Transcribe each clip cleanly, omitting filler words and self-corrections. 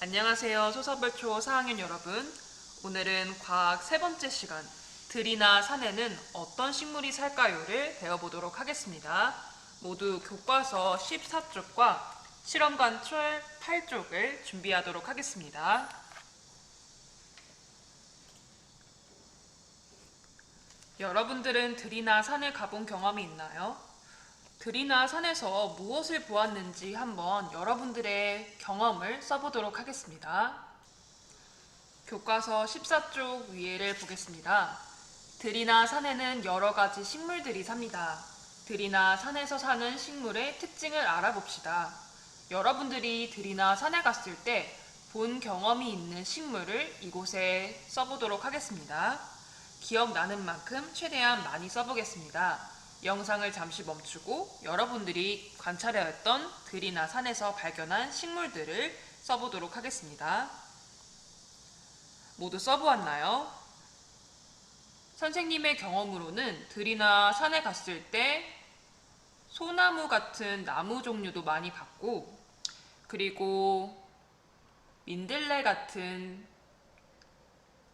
안녕하세요. 소서벌초 4학년 여러분. 오늘은 과학 세 번째 시간 들이나 산에는 어떤 식물이 살까요를 배워보도록 하겠습니다. 모두 교과서 14쪽과 실험관철 8쪽을 준비하도록 하겠습니다. 여러분들은 들이나 산에 가본 경험이 있나요? 들이나 산에서 무엇을 보았는지 한번 여러분들의 경험을 써보도록 하겠습니다. 교과서 14쪽 위에를 보겠습니다. 들이나 산에는 여러 가지 식물들이 삽니다. 들이나 산에서 사는 식물의 특징을 알아봅시다. 여러분들이 들이나 산에 갔을 때 본 경험이 있는 식물을 이곳에 써보도록 하겠습니다. 기억나는 만큼 최대한 많이 써보겠습니다. 영상을 잠시 멈추고 여러분들이 관찰해왔던 들이나 산에서 발견한 식물들을 써보도록 하겠습니다. 모두 써보았나요? 선생님의 경험으로는 들이나 산에 갔을 때 소나무 같은 나무 종류도 많이 봤고, 그리고 민들레 같은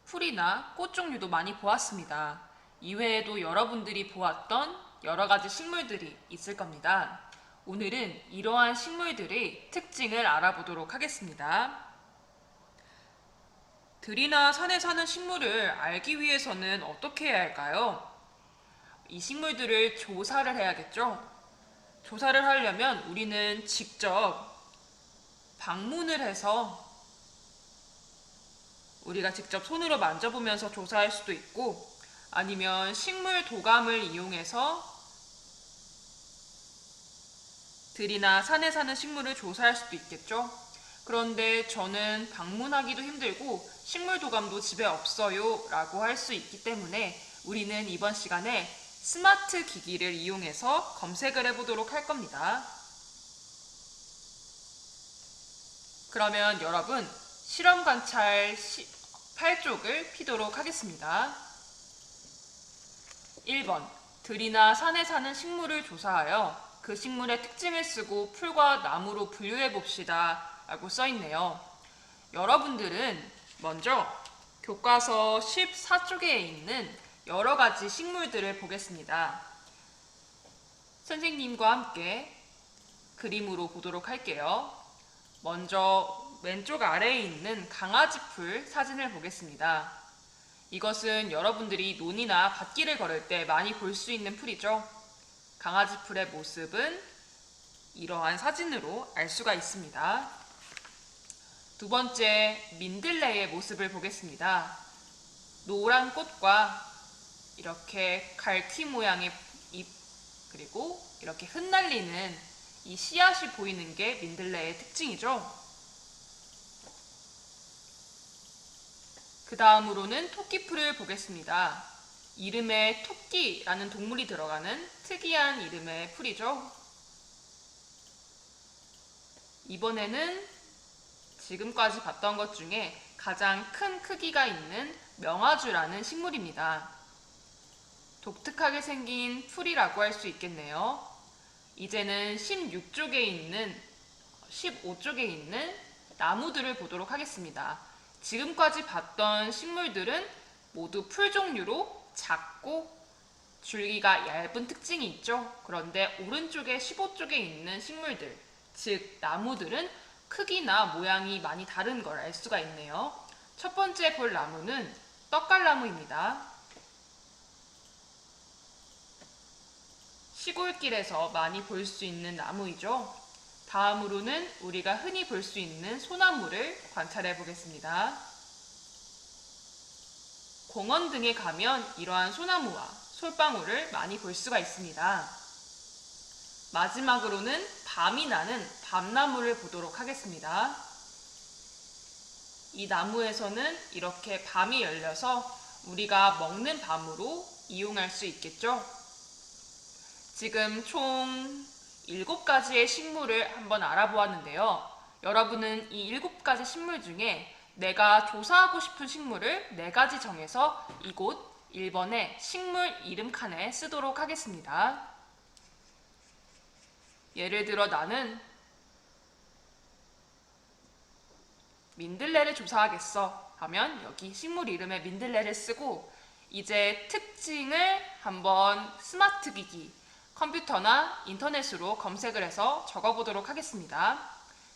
풀이나 꽃 종류도 많이 보았습니다. 이외에도 여러분들이 보았던 여러 가지 식물들이 있을 겁니다. 오늘은 이러한 식물들의 특징을 알아보도록 하겠습니다. 들이나 산에 사는 식물을 알기 위해서는 어떻게 해야 할까요? 이 식물들을 조사를 해야겠죠? 조사를 하려면 우리는 직접 방문을 해서 우리가 직접 손으로 만져보면서 조사할 수도 있고, 아니면 식물 도감을 이용해서 들이나 산에 사는 식물을 조사할 수도 있겠죠. 그런데 저는 방문하기도 힘들고 식물 도감도 집에 없어요 라고 할 수 있기 때문에 우리는 이번 시간에 스마트 기기를 이용해서 검색을 해보도록 할 겁니다. 그러면 여러분 실험 관찰 8쪽을 피도록 하겠습니다. 1번, 들이나 산에 사는 식물을 조사하여 그 식물의 특징을 쓰고 풀과 나무로 분류해 봅시다 라고 써있네요. 여러분들은 먼저 교과서 14쪽에 있는 여러 가지 식물들을 보겠습니다. 선생님과 함께 그림으로 보도록 할게요. 먼저 왼쪽 아래에 있는 강아지풀 사진을 보겠습니다. 이것은 여러분들이 논이나 밭길을 걸을 때 많이 볼 수 있는 풀이죠. 강아지풀의 모습은 이러한 사진으로 알 수가 있습니다. 두 번째, 민들레의 모습을 보겠습니다. 노란 꽃과 이렇게 갈퀴 모양의 잎, 그리고 이렇게 흩날리는 이 씨앗이 보이는 게 민들레의 특징이죠. 그 다음으로는 토끼풀을 보겠습니다. 이름에 토끼라는 동물이 들어가는 특이한 이름의 풀이죠. 이번에는 지금까지 봤던 것 중에 가장 큰 크기가 있는 명아주라는 식물입니다. 독특하게 생긴 풀이라고 할 수 있겠네요. 이제는 15쪽에 있는 나무들을 보도록 하겠습니다. 지금까지 봤던 식물들은 모두 풀 종류로 작고 줄기가 얇은 특징이 있죠. 그런데 오른쪽에 15쪽에 있는 식물들, 즉 나무들은 크기나 모양이 많이 다른 걸 알 수가 있네요. 첫 번째 볼 나무는 떡갈나무입니다. 시골길에서 많이 볼 수 있는 나무이죠. 다음으로는 우리가 흔히 볼 수 있는 소나무를 관찰해 보겠습니다. 공원 등에 가면 이러한 소나무와 솔방울을 많이 볼 수가 있습니다. 마지막으로는 밤이 나는 밤나무를 보도록 하겠습니다. 이 나무에서는 이렇게 밤이 열려서 우리가 먹는 밤으로 이용할 수 있겠죠. 지금 총 7가지의 식물을 한번 알아보았는데요. 여러분은 이 7가지 식물 중에 내가 조사하고 싶은 식물을 4가지 정해서 이곳 1번의 식물 이름 칸에 쓰도록 하겠습니다. 예를 들어 나는 민들레를 조사하겠어 하면 여기 식물 이름에 민들레를 쓰고 이제 특징을 한번 스마트 기기, 컴퓨터나 인터넷으로 검색을 해서 적어보도록 하겠습니다.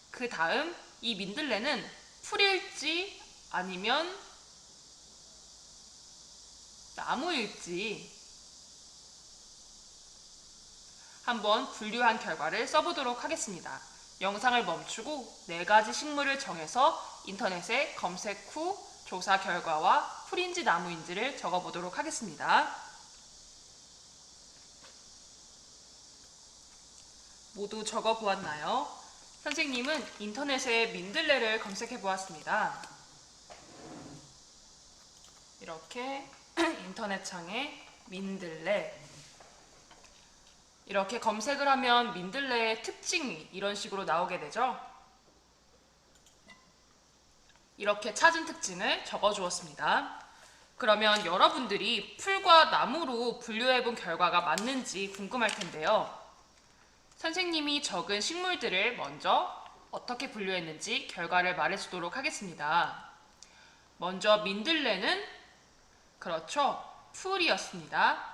그 다음 이 민들레는 풀일지 아니면 나무일지 한번 분류한 결과를 써보도록 하겠습니다. 영상을 멈추고 4가지 식물을 정해서 인터넷에 검색 후 조사 결과와 풀인지 나무인지를 적어보도록 하겠습니다. 모두 적어보았나요? 선생님은 인터넷에 민들레를 검색해 보았습니다. 이렇게 인터넷 창에 민들레 이렇게 검색을 하면 민들레의 특징이 이런 식으로 나오게 되죠. 이렇게 찾은 특징을 적어주었습니다. 그러면 여러분들이 풀과 나무로 분류해 본 결과가 맞는지 궁금할 텐데요. 선생님이 적은 식물들을 먼저 어떻게 분류했는지 결과를 말해주도록 하겠습니다. 먼저 민들레는 그렇죠, 풀이었습니다.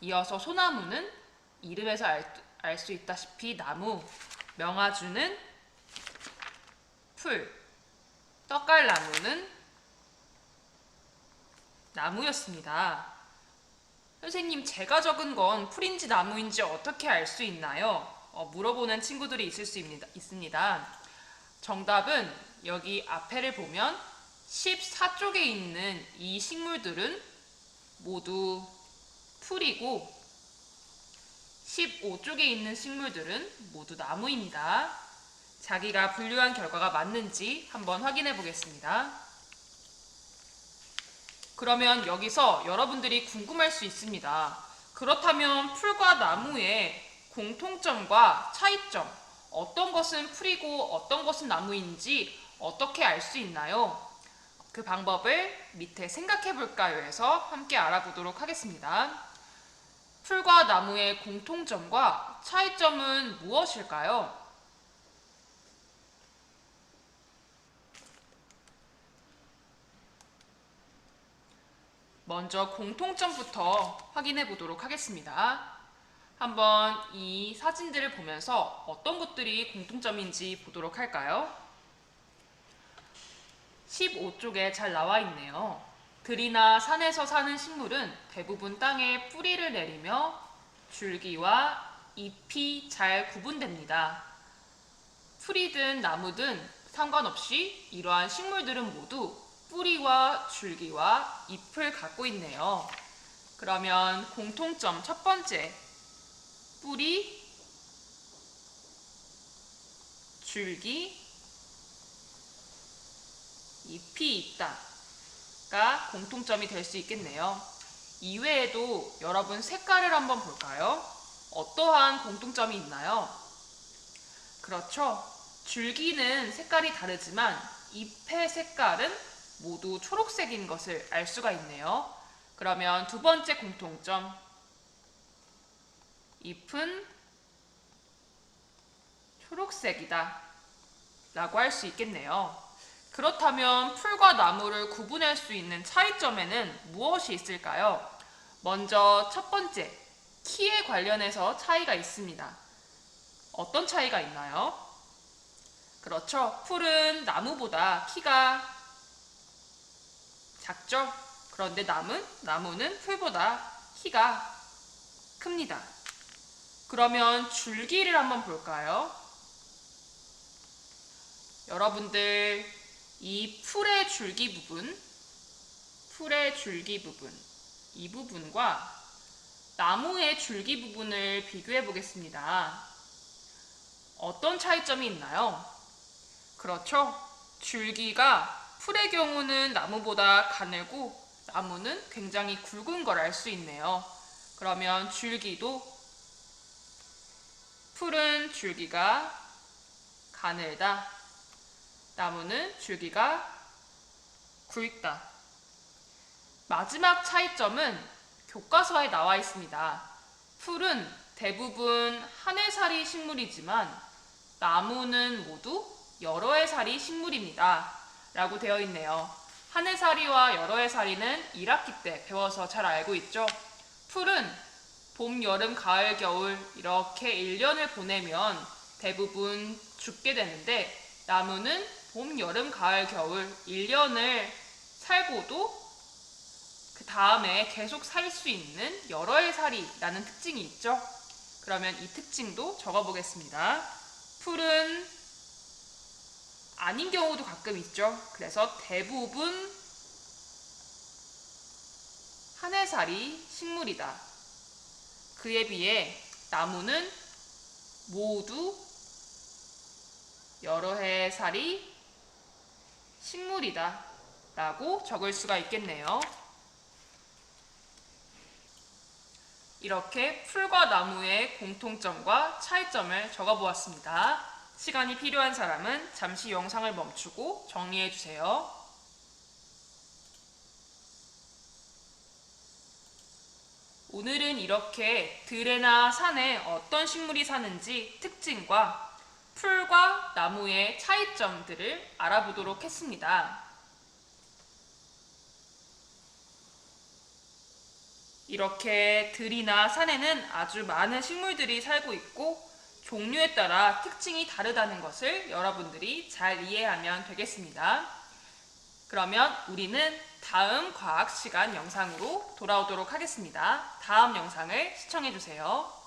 이어서 소나무는 이름에서 알 수 있다시피 나무, 명아주는 풀, 떡갈나무는 나무였습니다. 선생님, 제가 적은 건 풀인지 나무인지 어떻게 알 수 있나요? 물어보는 친구들이 있을 수 있습니다. 정답은 여기 앞에를 보면 14쪽에 있는 이 식물들은 모두 풀이고 15쪽에 있는 식물들은 모두 나무입니다. 자기가 분류한 결과가 맞는지 한번 확인해 보겠습니다. 그러면 여기서 여러분들이 궁금할 수 있습니다. 그렇다면 풀과 나무의 공통점과 차이점, 어떤 것은 풀이고 어떤 것은 나무인지 어떻게 알 수 있나요? 그 방법을 밑에 생각해 볼까요?에서 함께 알아보도록 하겠습니다. 풀과 나무의 공통점과 차이점은 무엇일까요? 먼저 공통점부터 확인해 보도록 하겠습니다. 한번 이 사진들을 보면서 어떤 것들이 공통점인지 보도록 할까요? 15쪽에 잘 나와 있네요. 들이나 산에서 사는 식물은 대부분 땅에 뿌리를 내리며 줄기와 잎이 잘 구분됩니다. 풀이든 나무든 상관없이 이러한 식물들은 모두 뿌리와 줄기와 잎을 갖고 있네요. 그러면 공통점 첫 번째, 뿌리, 줄기, 잎이 있다가 공통점이 될 수 있겠네요. 이외에도 여러분 색깔을 한번 볼까요? 어떠한 공통점이 있나요? 그렇죠. 줄기는 색깔이 다르지만 잎의 색깔은 모두 초록색인 것을 알 수가 있네요. 그러면 두 번째 공통점, 잎은 초록색이다 라고 할 수 있겠네요. 그렇다면 풀과 나무를 구분할 수 있는 차이점에는 무엇이 있을까요? 먼저 첫 번째, 키에 관련해서 차이가 있습니다. 어떤 차이가 있나요? 그렇죠. 풀은 나무보다 키가 작죠? 그런데 나무는 풀보다 키가 큽니다. 그러면 줄기를 한번 볼까요? 여러분들 이 풀의 줄기 부분, 이 부분과 나무의 줄기 부분을 비교해 보겠습니다. 어떤 차이점이 있나요? 그렇죠. 줄기가 풀의 경우는 나무보다 가늘고 나무는 굉장히 굵은 걸 알 수 있네요. 그러면 줄기도 풀은 줄기가 가늘다. 나무는 줄기가 굵다. 마지막 차이점은 교과서에 나와 있습니다. 풀은 대부분 한 해살이 식물이지만 나무는 모두 여러 해살이 식물입니다. 라고 되어 있네요. 한 해살이와 여러 해살이는 1학기 때 배워서 잘 알고 있죠? 풀은 봄, 여름, 가을, 겨울 이렇게 1년을 보내면 대부분 죽게 되는데 나무는 봄, 여름, 가을, 겨울 1년을 살고도 그 다음에 계속 살 수 있는 여러 해살이라는 특징이 있죠. 그러면 이 특징도 적어보겠습니다. 풀은 아닌 경우도 가끔 있죠. 그래서 대부분 한 해살이 식물이다. 그에 비해 나무는 모두 여러 해살이 식물이다 라고 적을 수가 있겠네요. 이렇게 풀과 나무의 공통점과 차이점을 적어보았습니다. 시간이 필요한 사람은 잠시 영상을 멈추고 정리해주세요. 오늘은 이렇게 들에나 산에 어떤 식물이 사는지 특징과 풀과 나무의 차이점들을 알아보도록 했습니다. 이렇게 들이나 산에는 아주 많은 식물들이 살고 있고 종류에 따라 특징이 다르다는 것을 여러분들이 잘 이해하면 되겠습니다. 그러면 우리는 다음 과학 시간 영상으로 돌아오도록 하겠습니다. 다음 영상을 시청해주세요.